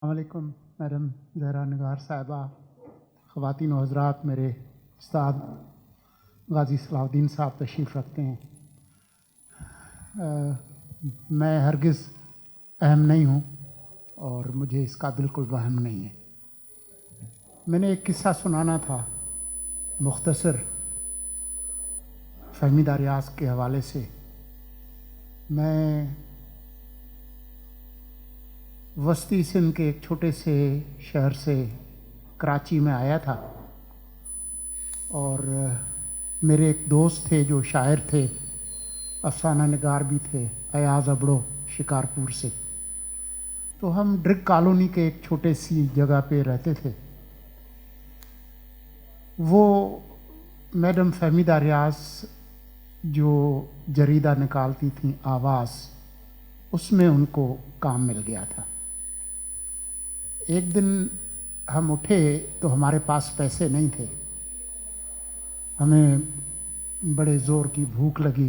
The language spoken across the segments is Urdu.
السلام علیکم میڈم زہرا نگار صاحبہ، خواتین و حضرات، میرے استاد غازی صلاح الدین صاحب تشریف رکھتے ہیں۔ میں ہرگز اہم نہیں ہوں اور مجھے اس کا بالکل وہم نہیں ہے۔ میں نے ایک قصہ سنانا تھا مختصر فہمیدہ ریاض کے حوالے سے۔ میں وسطی سندھ کے ایک چھوٹے سے شہر سے کراچی میں آیا تھا، اور میرے ایک دوست تھے جو شاعر تھے، افسانہ نگار بھی تھے، ایاز ابڑو شکارپور سے۔ تو ہم ڈرگ کالونی کے ایک چھوٹے سی جگہ پہ رہتے تھے۔ وہ میڈم فہمیدہ ریاض جو جریدہ نکالتی تھیں آواز، اس میں ان کو کام مل گیا تھا۔ ایک دن ہم اٹھے تو ہمارے پاس پیسے نہیں تھے، ہمیں بڑے زور کی بھوک لگی،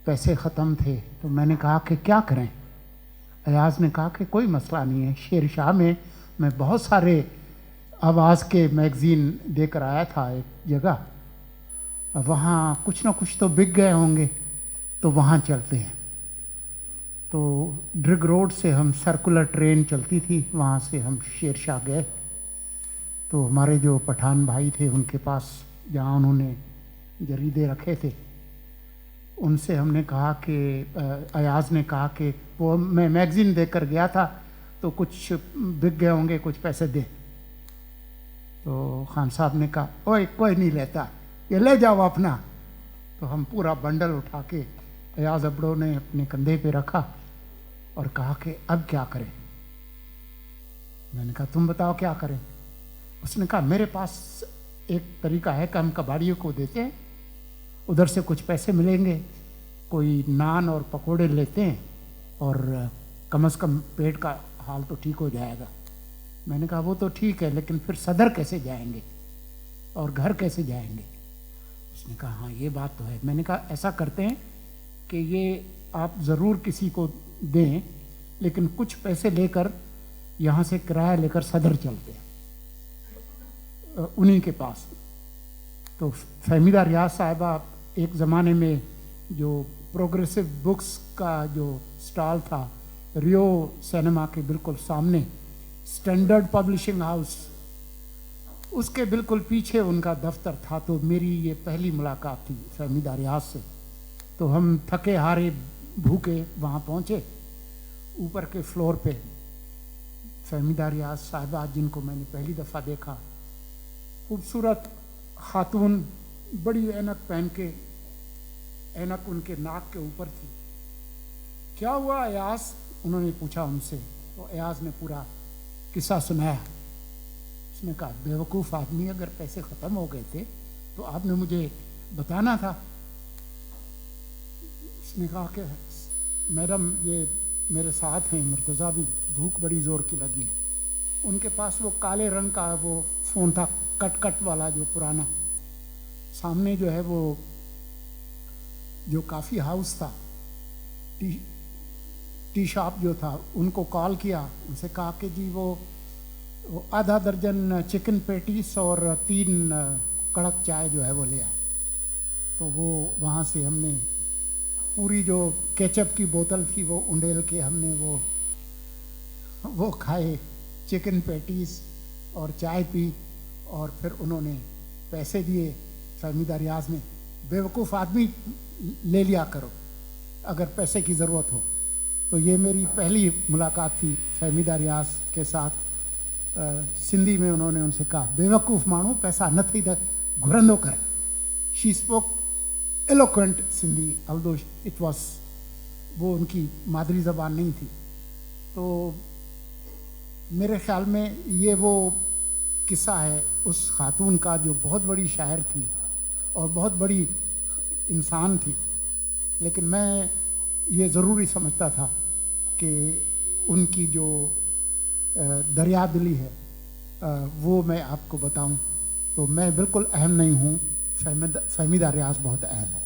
پیسے ختم تھے۔ تو میں نے کہا کہ کیا کریں؟ ایاز نے کہا کہ کوئی مسئلہ نہیں ہے، شیر شاہ میں بہت سارے آواز کے میگزین دے کر آیا تھا ایک جگہ، وہاں کچھ نہ کچھ تو بک گئے ہوں گے، تو وہاں چلتے ہیں۔ تو ڈرگ روڈ سے ہم سرکولر ٹرین چلتی تھی، وہاں سے ہم شیر شاہ گئے۔ تو ہمارے جو پٹھان بھائی تھے ان کے پاس جہاں انہوں نے جریدے رکھے تھے، ان سے ہم نے کہا کہ ایاز نے کہا کہ وہ میں میگزین دے کر گیا تھا تو کچھ بک گئے ہوں گے، کچھ پیسے دے۔ تو خان صاحب نے کہا اوئے کوئی نہیں لیتا، یہ لے جاؤ اپنا۔ تو ہم پورا بنڈل اٹھا کے ایاز ابڑو نے اپنے کندھے پہ رکھا اور کہا کہ اب کیا کریں؟ میں نے کہا تم بتاؤ کیا کریں؟ اس نے کہا میرے پاس ایک طریقہ ہے کہ ہم کباڑیوں کو دیتے ہیں، ادھر سے کچھ پیسے ملیں گے، کوئی نان اور پکوڑے لیتے ہیں، اور کم از کم پیٹ کا حال تو ٹھیک ہو جائے گا۔ میں نے کہا وہ تو ٹھیک ہے، لیکن پھر صدر کیسے جائیں گے اور گھر کیسے جائیں گے؟ اس نے کہا ہاں یہ بات تو ہے۔ میں نے کہا ایسا کرتے ہیں کہ یہ آپ ضرور کسی کو دیں، لیکن کچھ پیسے لے کر یہاں سے کرایہ لے کر صدر چلتے ہیں انہی کے پاس۔ تو فہمیدہ ریاض صاحبہ ایک زمانے میں جو پروگریسو بکس کا جو سٹال تھا ریو سینما کے بالکل سامنے، سٹینڈرڈ پبلشنگ ہاؤس، اس کے بالکل پیچھے ان کا دفتر تھا۔ تو میری یہ پہلی ملاقات تھی فہمیدہ ریاض سے۔ تو ہم تھکے ہارے بھوکے وہاں پہنچے، اوپر کے فلور پہ فہمیدہ ریاض صاحبہ جن کو میں نے پہلی دفعہ دیکھا، خوبصورت خاتون، بڑی اینک پہن کے، اینک ان کے ناک کے اوپر تھی۔ کیا ہوا ایاز؟ انہوں نے پوچھا ان سے۔ تو ایاز نے پورا قصہ سنایا۔ اس نے کہا بیوقوف آدمی، اگر پیسے ختم ہو گئے تھے تو آپ نے مجھے بتانا تھا۔ اس نے کہا کہ میڈم یہ میرے ساتھ ہیں، مرتضیٰ بھی، بھوک بڑی زور کی لگی ہے۔ ان کے پاس وہ کالے رنگ کا وہ فون تھا، کٹ کٹ والا جو پرانا، سامنے جو ہے وہ جو کافی ہاؤس تھا، ٹی شاپ جو تھا، ان کو کال کیا، ان سے کہا کہ جی وہ آدھا درجن چکن پیٹیس اور 3 کڑک چائے جو ہے وہ لے آئے۔ تو وہ وہاں سے ہم نے پوری جو کیچپ کی بوتل تھی وہ انڈیل کے ہم نے وہ کھائے، چکن پیٹیس اور چائے پی، اور پھر انہوں نے پیسے دیے۔ فہمیدہ ریاض نے، بیوقوف آدمی لے لیا کرو اگر پیسے کی ضرورت ہو۔ تو یہ میری پہلی ملاقات تھی فہمیدہ ریاض کے ساتھ۔ سندھی میں انہوں نے ان سے کہا بیوقوف مانو پیسہ نہ تھی تو گھرندو کر۔ She spoke eloquent Sindhi, although it was، وہ ان کی مادری زبان نہیں تھی۔ تو میرے خیال میں یہ وہ قصہ ہے اس خاتون کا جو بہت بڑی شاعر تھی اور بہت بڑی انسان تھی، لیکن میں یہ ضروری سمجھتا تھا کہ ان کی جو دریا دلی ہے وہ میں آپ کو بتاؤں۔ تو میں بالکل اہم نہیں ہوں، فہمیدہ ریاض بہت اہم ہے۔